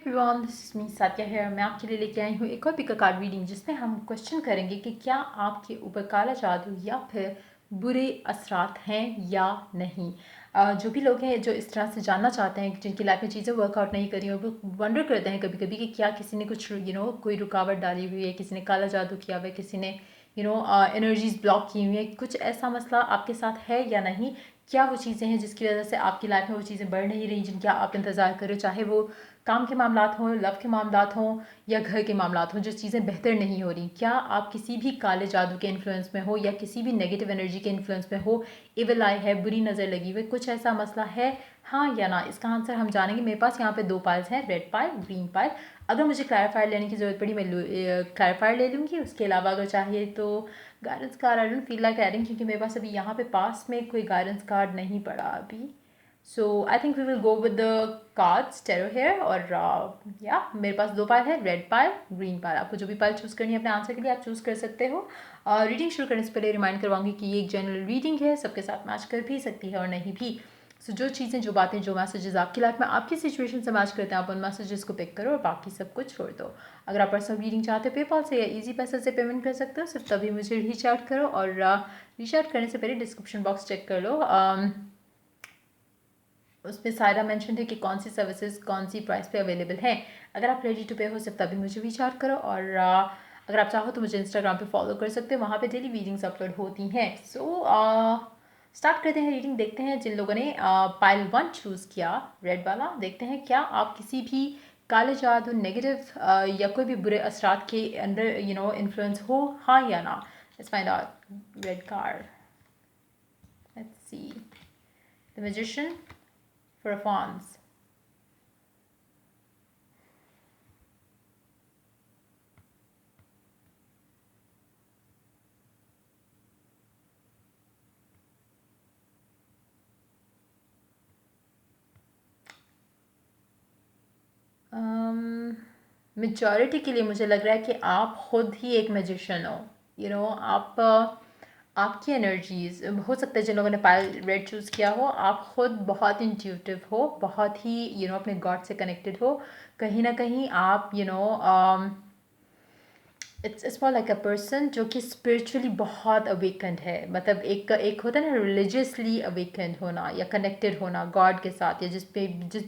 Everyone, this is me सात्या है और मैं आपके लिए लेके आई हूँ एक और पिक कार्ड रीडिंग जिसमें हम क्वेश्चन करेंगे कि क्या आपके ऊपर काला जादू या फिर बुरे असरात हैं या नहीं। जो भी लोग हैं जो इस तरह से जानना चाहते हैं, जिनकी लाइफ में चीज़ें वर्कआउट नहीं करी, और वो वंडर करते हैं कभी कभी कि क्या किसी ने कुछ कोई रुकावट डाली हुई है, किसी ने काला जादू किया हुआ है, किसी ने एनर्जीज ब्लॉक की हुई है, कुछ ऐसा मसला आपके साथ है या नहीं। क्या वो चीज़ें हैं जिसकी वजह से आपकी लाइफ में वो चीज़ें बढ़ नहीं रही जिनका आप इंतज़ार करो, चाहे वो काम के मामलात हों, लव के मामलात हों या घर के मामलात हों, जो चीज़ें बेहतर नहीं हो रही। क्या आप किसी भी काले जादू के इन्फ्लुएंस में हो या किसी भी नेगेटिव एनर्जी के इन्फ्लुएंस में हो, इविल आई है, बुरी नज़र लगी हुई, कुछ ऐसा मसला है, हाँ या ना। इसका आंसर हम जानेंगे। मेरे पास यहाँ पे 2 पाइल्स हैं, रेड पाइल, ग्रीन पाइल। अगर मुझे क्लैरिफायर लेने की ज़रूरत पड़ी मैं क्लैरिफायर ले लूँगी। उसके अलावा अगर चाहिए तो guidance card I don't feel like adding, क्योंकि मेरे पास अभी यहाँ पे पास में कोई गाइडेंस कार्ड नहीं पड़ा अभी। So I think we will go with the cards tarot here. और या मेरे पास 2 पाइल है, रेड पाइल, ग्रीन पाइल। आपको जो भी पाइल चूज़ करनी है अपने आंसर के लिए आप चूज़ कर सकते हो। रीडिंग शुरू करने से पहले रिमाइंड करवाऊंगी कि ये एक जनरल रीडिंग है, सबके साथ मैच कर भी सकती है और नहीं भी। सो जो चीज़ें, जो बातें, जो मैसेजेस आपकी लाइफ में आपकी सिचुएशन से मैच करते हैं, आप उन मैसेजेस को पिक करो और बाकी सब कुछ छोड़ दो। अगर आप पर्सनल रीडिंग चाहते हो पेपाल से या इजी पैसे से पेमेंट कर सकते हो, सिर्फ तभी मुझे रीच आउट करो। और रीच आउट करने से पहले डिस्क्रिप्शन बॉक्स चेक कर लो, उसमें सारा मेंशन है कि कौन सी सर्विसेज कौन सी प्राइस पे अवेलेबल है। अगर आप रेडी टू पे हो सिर्फ तभी मुझे रीच आउट करो। और अगर आप चाहो तो मुझे इंस्टाग्राम पे फॉलो कर सकते हो, वहाँ पे डेली रीडिंग्स अपलोड होती हैं। सो स्टार्ट करते हैं रीडिंग। देखते हैं जिन लोगों ने पाइल 1 चूज़ किया, रेड वाला, देखते हैं क्या आप किसी भी काले जादू, नेगेटिव या कोई भी बुरे असरात के अंदर इन्फ्लुएंस हो, हाँ या ना। Let's find out. Red card, let's see, the magician, four of wands, majority के लिए मुझे लग रहा है कि आप खुद ही एक मैजिशियन हो। आप आपकी एनर्जीज, हो सकता है जिन लोगों ने पायल रेड चूज़ किया हो, आप खुद बहुत इंट्यूटिव हो, बहुत ही अपने गॉड से कनेक्टेड हो। कहीं ना कहीं आप it's for like a person जो कि स्पिरिचुअली बहुत अवेकेंड है। मतलब एक एक होता है ना रिलीजियसली अवेकेंड होना या कनेक्टेड होना गॉड के साथ, या जिस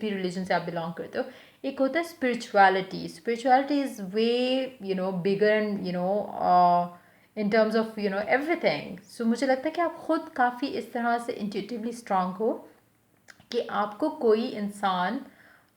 भी रिलीजन से आप बिलोंग करते हो। एक होता है spirituality. Spirituality is way bigger and in terms of everything. So मुझे लगता है कि आप खुद काफ़ी इस तरह से इंट्यूटिवली स्ट्रांग हो कि आपको कोई इंसान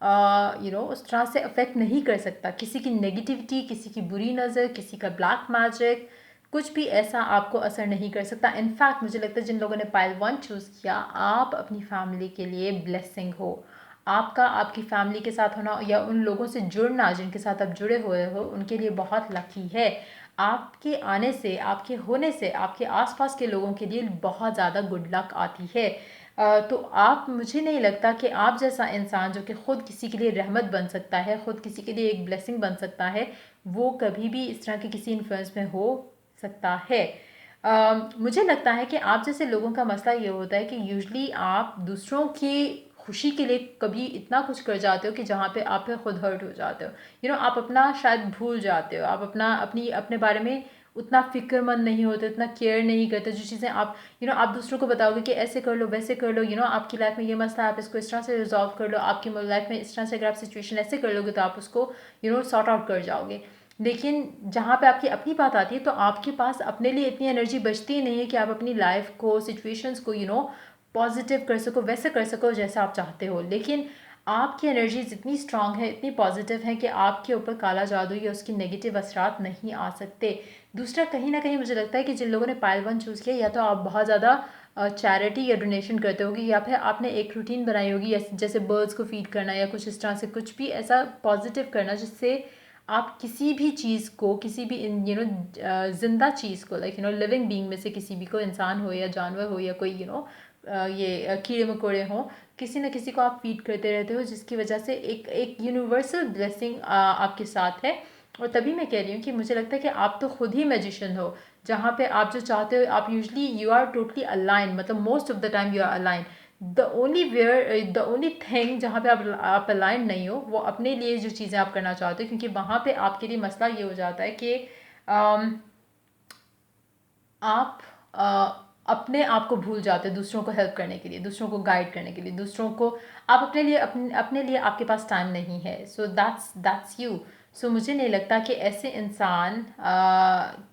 उस तरह से अफेक्ट नहीं कर सकता। किसी की नेगेटिविटी, किसी की बुरी नज़र, किसी का ब्लैक मैजिक, कुछ भी ऐसा आपको असर नहीं कर सकता। इनफैक्ट मुझे लगता है जिन लोगों ने पाइल 1 चूज़ किया, आप अपनी फैमिली के लिए ब्लेसिंग हो। आपका आपकी फैमिली के साथ होना या उन लोगों से जुड़ना जिनके साथ आप जुड़े हुए हो, उनके लिए बहुत लकी है। आपके आने से, आपके होने से आपके आसपास के लोगों के लिए बहुत ज़्यादा गुड लक आती है। तो आप, मुझे नहीं लगता कि आप जैसा इंसान जो कि ख़ुद किसी के लिए रहमत बन सकता है, ख़ुद किसी के लिए एक ब्लेसिंग बन सकता है, वो कभी भी इस तरह के किसी इन्फ्लुएंस में हो सकता है। मुझे लगता है कि आप जैसे लोगों का मसला ये होता है कि यूजुअली आप दूसरों की खुशी के लिए कभी इतना कुछ कर जाते हो कि जहाँ पे आप फिर खुद हर्ट हो जाते हो। आप अपना शायद भूल जाते हो, आप अपने बारे में उतना फ़िक्रमंद नहीं होते, उतना केयर नहीं करते। जो चीज़ें आप आप दूसरों को बताओगे कि ऐसे कर लो, वैसे कर लो, आपकी लाइफ में ये मसला है, आप इसको इस तरह से रिजॉल्व कर लो, आपकी लाइफ में इस तरह से अगर आप सिचुएशन ऐसे कर लोगे तो आप उसको सॉर्ट आउट कर जाओगे। लेकिन जहाँ पे आपकी अपनी बात आती है तो आपके पास अपने लिए इतनी एनर्जी बचती ही नहीं है कि आप अपनी लाइफ को, सिचुएशंस को पॉजिटिव कर सको, वैसे कर सको जैसा आप चाहते हो। लेकिन आपकी एनर्जीज इतनी स्ट्रांग है, इतनी पॉजिटिव है कि आपके ऊपर काला जादू या उसकी नेगेटिव असरात नहीं आ सकते। दूसरा, कहीं ना कहीं मुझे लगता है कि जिन लोगों ने पाइल 1 चूज़ किया, या तो आप बहुत ज़्यादा चैरिटी या डोनेशन करते होगी, या फिर आपने एक रूटीन बनाई होगी जैसे बर्ड्स को फीड करना या कुछ इस तरह से, कुछ भी ऐसा पॉजिटिव करना जिससे आप किसी भी चीज़ को, किसी भी ज़िंदा चीज़ को, लाइक लिविंग बीइंग में से किसी भी को, इंसान हो या जानवर हो या कोई ये कीड़े मकोड़े हों, किसी न किसी को आप फीड करते रहते हो, जिसकी वजह से एक एक यूनिवर्सल ब्लेसिंग आपके साथ है। और तभी मैं कह रही हूँ कि मुझे लगता है कि आप तो खुद ही मैजिशियन हो, जहाँ पे आप जो चाहते हो, आप usually you are totally align, मतलब most of the time you are align. The only thing जहाँ पे आप अलाइन नहीं हो वो अपने लिए जो चीज़ें आप करना चाहते हो, क्योंकि वहाँ पे आपके लिए मसला ये हो जाता है कि आप अपने आप को भूल जाते हो दूसरों को हेल्प करने के लिए, दूसरों को गाइड करने के लिए, दूसरों को आप अपने लिए आपके पास टाइम नहीं है। So that's you. सो मुझे नहीं लगता कि ऐसे इंसान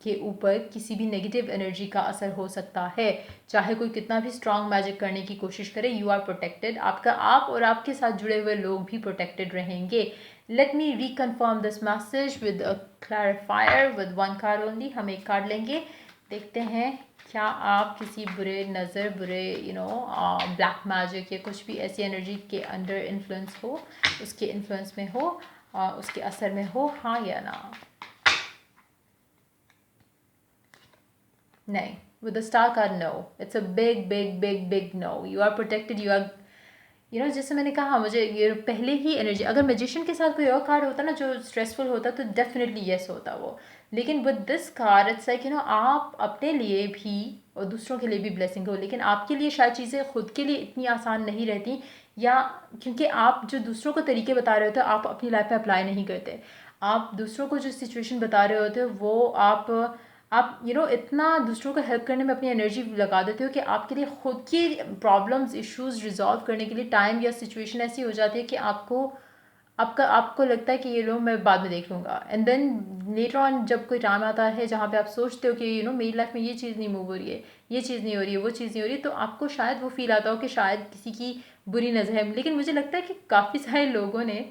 के ऊपर किसी भी नेगेटिव एनर्जी का असर हो सकता है, चाहे कोई कितना भी स्ट्रांग मैजिक करने की कोशिश करे। यू आर प्रोटेक्टेड, आपका आप और आपके साथ जुड़े हुए लोग भी प्रोटेक्टेड रहेंगे। Let me reconfirm this message with a clarifier with one card only. हम एक कार्ड लेंगे, देखते हैं क्या आप किसी बुरे नज़र, बुरे ब्लैक मैजिक या कुछ भी ऐसी एनर्जी के अंडर इन्फ्लुएंस हो, उसके इन्फ्लुएंस में हो, उसके असर में हो, हाँ या ना। नहीं, with the star card, no. It's a big big big big no. You are protected. You are, जैसे मैंने कहा, मुझे ये पहले ही एनर्जी, अगर मैजिशियन के साथ कोई और कार्ड होता ना जो स्ट्रेसफुल होता तो डेफिनेटली यस होता वो। लेकिन with this card it's like आप अपने लिए भी और दूसरों के लिए भी ब्लेसिंग हो, लेकिन आपके लिए शायद चीज़ें खुद के लिए इतनी आसान नहीं रहती, या क्योंकि आप जो दूसरों को तरीके बता रहे होते हो आप अपनी लाइफ में अप्लाई नहीं करते। आप दूसरों को जो सिचुएशन बता रहे होते हो वो आप इतना दूसरों को हेल्प करने में अपनी एनर्जी लगा देते हो कि आपके लिए खुद की प्रॉब्लम्स, इश्यूज रिजॉल्व करने के लिए टाइम या सिचुएशन ऐसी हो जाती है कि आपको लगता है कि ये लो मैं बाद में देख लूँगा, एंड देन लेटर ऑन जब कोई टाइम आता है जहाँ पे आप सोचते हो कि मेरी लाइफ में ये चीज़ नहीं मूव हो रही है, ये चीज़ नहीं हो रही है, वो चीज़ नहीं हो रही है, तो आपको शायद वो फील आता हो कि शायद किसी की बुरी नज़र है। लेकिन मुझे लगता है कि काफ़ी सारे लोगों ने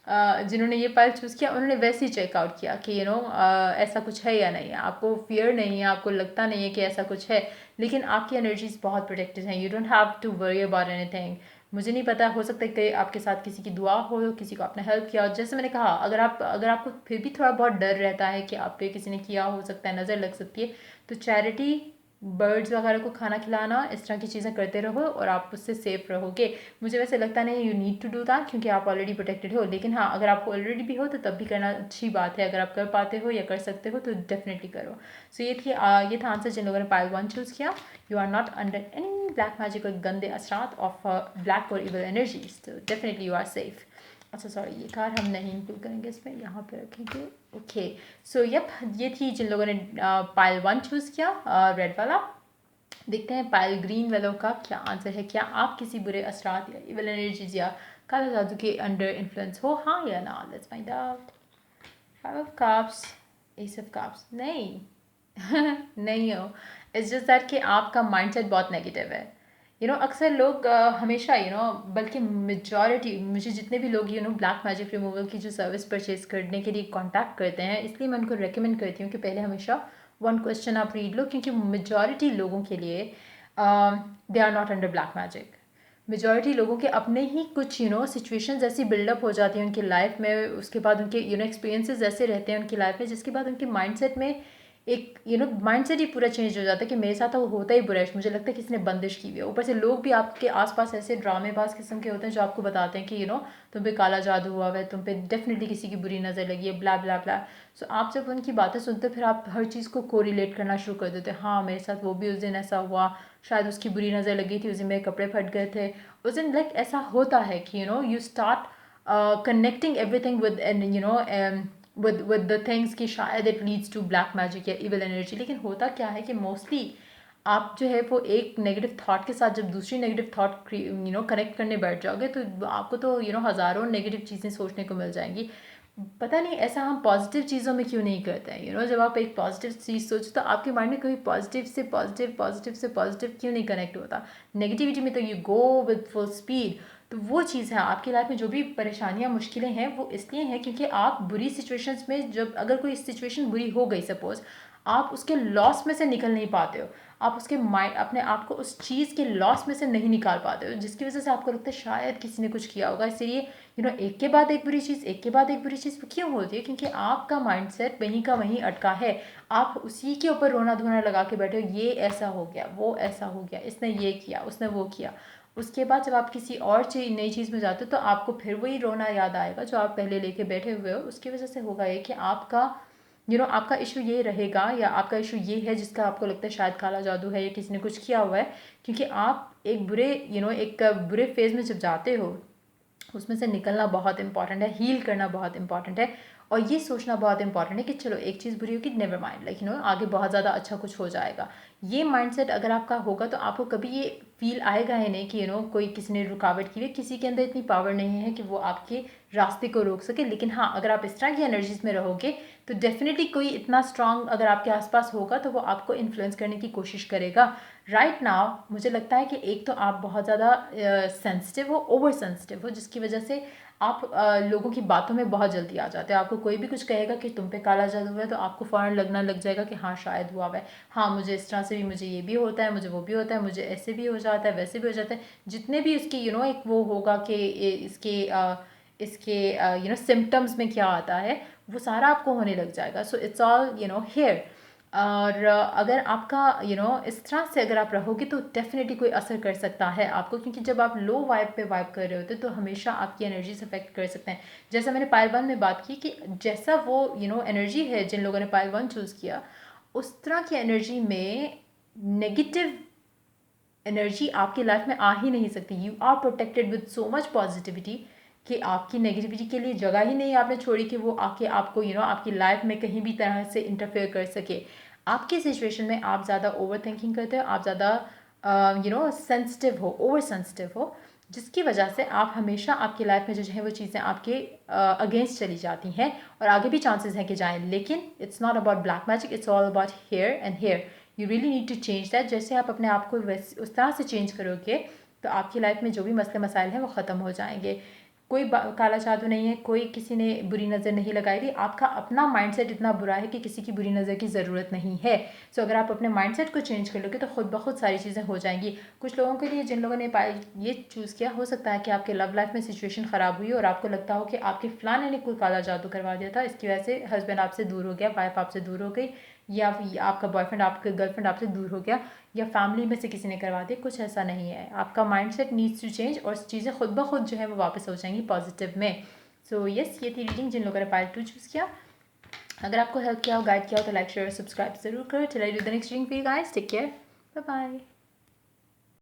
जिन्होंने ये पाइल चूज़ किया उन्होंने वैसे ही चेकआउट किया कि ऐसा कुछ है या नहीं है। आपको फियर नहीं है, आपको लगता नहीं है कि ऐसा कुछ है, लेकिन आपकी एनर्जीज बहुत प्रोटेक्टेड हैं। You don't have to worry about anything. मुझे नहीं पता, हो सकता है कि आपके साथ किसी की दुआ हो, किसी को आपने हेल्प किया हो। जैसे मैंने कहा, अगर आपको फिर भी थोड़ा बहुत डर रहता है कि आप पे किसी ने किया हो सकता है, नज़र लग सकती है, तो चैरिटी, बर्ड्स वगैरह को खाना खिलाना, इस तरह की चीज़ें करते रहो और आप उससे सेफ रहोगे। मुझे वैसे लगता नहीं you need to do that, क्योंकि आप ऑलरेडी प्रोटेक्टेड हो। लेकिन हाँ, अगर आपको ऑलरेडी भी हो तो तब भी करना अच्छी बात है। अगर आप कर पाते हो या कर सकते हो तो डेफिनेटली करो। सो ये था आंसर जिन लोगों ने पाइल 1 चूज़ किया। You are not under any black magic और गंदे असरात ऑफ ब्लैक और इवल एनर्जीज, तो डेफिनेटली यू आर सेफ। अच्छा सॉरी, ये कार्ड हम नहीं इंक्लूड करेंगे इसमें, यहाँ पे रखेंगे। ओके, सो ये थी जिन लोगों ने पाइल 1 चूज़ किया, रेड वाला। देखते हैं पाइल ग्रीन वालों का क्या आंसर है। क्या आप किसी बुरे असरात या इवल एनर्जीज या काला जादू के अंडर इन्फ्लुएंस हो, हाँ या ना? Let's find out. 5 of cups, S of cups, नहीं नहीं हो। इट्स जस्ट दैट कि आपका माइंडसेट बहुत नेगेटिव है। अक्सर लोग हमेशा बल्कि मेजॉरिटी, मुझे जितने भी लोग ब्लैक मैजिक रिमूवल की जो सर्विस परचेज करने के लिए कांटेक्ट करते हैं, इसलिए मैं उनको रेकमेंड करती हूँ कि पहले हमेशा 1 क्वेश्चन आप रीड लो, क्योंकि मेजॉरिटी लोगों के लिए they are not under black magic. Majority लोगों के अपने ही कुछ सिचुएशंस ऐसी बिल्डअप हो जाती हैं उनकी लाइफ में, उसके बाद उनके एक्सपीरियंसेस ऐसे रहते हैं उनकी लाइफ में, जिसके बाद उनके माइंडसेट में एक माइंडसेट ही पूरा चेंज हो जाता है कि मेरे साथ तो होता ही बुरा है, मुझे लगता है किसी ने बंदिश की हुई है। ऊपर से लोग भी आपके आसपास ऐसे ड्रामेबाज किस्म के होते हैं जो आपको बताते हैं कि तुम पे काला जादू हुआ है, तुम पे डेफिनेटली किसी की बुरी नज़र लगी है, ब्ला ब्ला ब्ला। सो आप जब उनकी बातें सुनते हो फिर आप हर चीज़ को कोरिलेट करना शुरू कर देते हैं। हाँ, मेरे साथ वो भी उस दिन ऐसा हुआ, शायद उसकी बुरी नज़र लगी थी, उस दिन मेरे कपड़े फट गए थे उस दिन। लाइक ऐसा होता है कि you start connecting everything with with the things कि शायद it leads to black magic या इविल एनर्जी। लेकिन होता क्या है कि मोस्टली आप जो है वो एक नेगेटिव थॉट के साथ जब दूसरी नेगेटिव थॉट कनेक्ट करने बैठ जाओगे तो आपको तो हज़ारों नेगेटिव चीज़ें सोचने को मिल जाएंगी। पता नहीं ऐसा हम पॉजिटिव चीज़ों में क्यों नहीं करते हैं। जब आप एक पॉजिटिव चीज़ सोचो तो आपके माइंड में कभी पॉजिटिव से पॉजिटिव क्यों नहीं कनेक्ट होता। नेगेटिविटी में तो you go with full speed. तो वो चीज़ है, आपकी लाइफ में जो भी परेशानियाँ, मुश्किलें हैं, वो इसलिए हैं क्योंकि आप बुरी सिचुएशंस में, जब अगर कोई सिचुएशन बुरी हो गई सपोज़, आप उसके लॉस में से निकल नहीं पाते हो। आप उसके अपने आप को उस चीज़ के लॉस में से नहीं निकाल पाते हो, जिसकी वजह से आपको लगता है शायद किसी ने कुछ किया होगा। इसलिए एक के बाद एक बुरी चीज़, एक के बाद एक बुरी चीज़ क्यों होती है? क्योंकि आपका माइंडसेट वहीं का वहीं अटका है। आप उसी के ऊपर रोना धोना लगा के बैठे हो, ये ऐसा हो गया, वो ऐसा हो गया, इसने ये किया, उसने वो किया। उसके बाद जब आप किसी और नई चीज़ में जाते हो तो आपको फिर वही रोना याद आएगा जो आप पहले लेके बैठे हुए हो। उसकी वजह से होगा ये कि आपका आपका इशू ये रहेगा या आपका इशू ये है जिसका आपको लगता है शायद काला जादू है या किसी ने कुछ किया हुआ है, क्योंकि आप एक बुरे एक बुरे फेज़ में जब जाते हो उसमें से निकलना बहुत इंपॉर्टेंट है, हील करना बहुत इंपॉर्टेंट है, और ये सोचना बहुत इंपॉर्टेंट है कि चलो एक चीज़ बुरी होगी, नेवर माइंड, आगे बहुत ज़्यादा अच्छा कुछ हो जाएगा। ये माइंडसेट अगर आपका होगा तो आपको कभी ये फील आएगा ही नहीं कि कोई किसी ने रुकावट की है। किसी के अंदर इतनी पावर नहीं है कि वो आपके रास्ते को रोक सके। लेकिन हाँ, अगर आप इस तरह की एनर्जीज में रहोगे तो डेफिनेटली कोई इतना स्ट्रांग अगर आपके आसपास होगा तो वो आपको इन्फ्लुएंस करने की कोशिश करेगा। राइट नाउ मुझे लगता है कि एक तो आप बहुत ज़्यादा सेंसिटिव हो, ओवर सेंसिटिव हो, जिसकी वजह से आप लोगों की बातों में बहुत जल्दी आ जाते हो। आपको कोई भी कुछ कहेगा कि तुम पे काला जादू है तो आपको फ़ौरन लगना लग जाएगा कि हाँ शायद हुआ है, हाँ मुझे इस तरह से भी, मुझे ये भी होता है, मुझे वो भी होता है, मुझे ऐसे भी हो जाता है, वैसे भी हो जाता है। जितने भी उसकी एक वो होगा कि इसके सिम्टम्स में क्या आता है वो सारा आपको होने लग जाएगा। So it's all here. और अगर आपका इस तरह से अगर आप रहोगे तो डेफिनेटली कोई असर कर सकता है आपको, क्योंकि जब आप लो वाइब पे वाइब कर रहे होते तो हमेशा आपकी एनर्जीज अफेक्ट कर सकते हैं। जैसा मैंने पायल 1 में बात की कि जैसा वो एनर्जी है जिन लोगों ने पायल 1 चूज़ किया, उस तरह की एनर्जी में नेगेटिव एनर्जी आपकी लाइफ में आ ही नहीं सकती। You are protected with so much positivity कि आपकी नेगेटिविटी के लिए जगह ही नहीं आपने छोड़ी कि वो आके आपको आपकी लाइफ में कहीं भी तरह से इंटरफेयर कर सके। आपकी सिचुएशन में आप ज़्यादा ओवर थिंकिंग करते हो, आप ज़्यादा सेंसिटिव हो, ओवर सेंसिटिव हो, जिसकी वजह से आप हमेशा आपकी लाइफ में जो है वो चीज़ें आपके अगेंस्ट चली जाती हैं और आगे भी चांसेस हैं कि जाएं। लेकिन it's not about black magic, it's all about here and here. You really need to change that. जैसे आप अपने आप को वैसे उस तरह से चेंज करोगे तो आपकी लाइफ में जो भी मसले मसाइल हैं वो ख़त्म हो जाएंगे। कोई काला जादू नहीं है, कोई किसी ने बुरी नज़र नहीं लगाई थी। आपका अपना माइंडसेट इतना बुरा है कि किसी की बुरी नज़र की ज़रूरत नहीं है। सो अगर आप अपने माइंडसेट को चेंज कर लोगे तो खुद ब खुद सारी चीज़ें हो जाएंगी। कुछ लोगों के लिए, जिन लोगों ने ये चूज़ किया, हो सकता है कि आपके लव लाइफ में सिचुएशन ख़राब हुई और आपको लगता हो कि आपके फलाने ने कोई काला जादू करवा दिया था, इसकी वजह से हस्बैंड आपसे दूर हो गया, वाइफ आपसे दूर हो गई, या आपका बॉयफ्रेंड, आपका गर्लफ्रेंड आपसे दूर हो गया, या फैमिली में से किसी ने करवा दिया। कुछ ऐसा नहीं है। आपका माइंडसेट नीड्स टू चेंज और चीज़ें खुद ब खुद जो है वो वापस हो जाएंगी पॉजिटिव में। सो यस, ये थी रीडिंग जिन लोगों ने पार्ट 2 चूज़ किया। अगर आपको हेल्प किया हो, गाइड किया हो तो लाइक शेयर सब्सक्राइब जरूर करो। चलिए do the next reading for you guys. Take care, bye bye.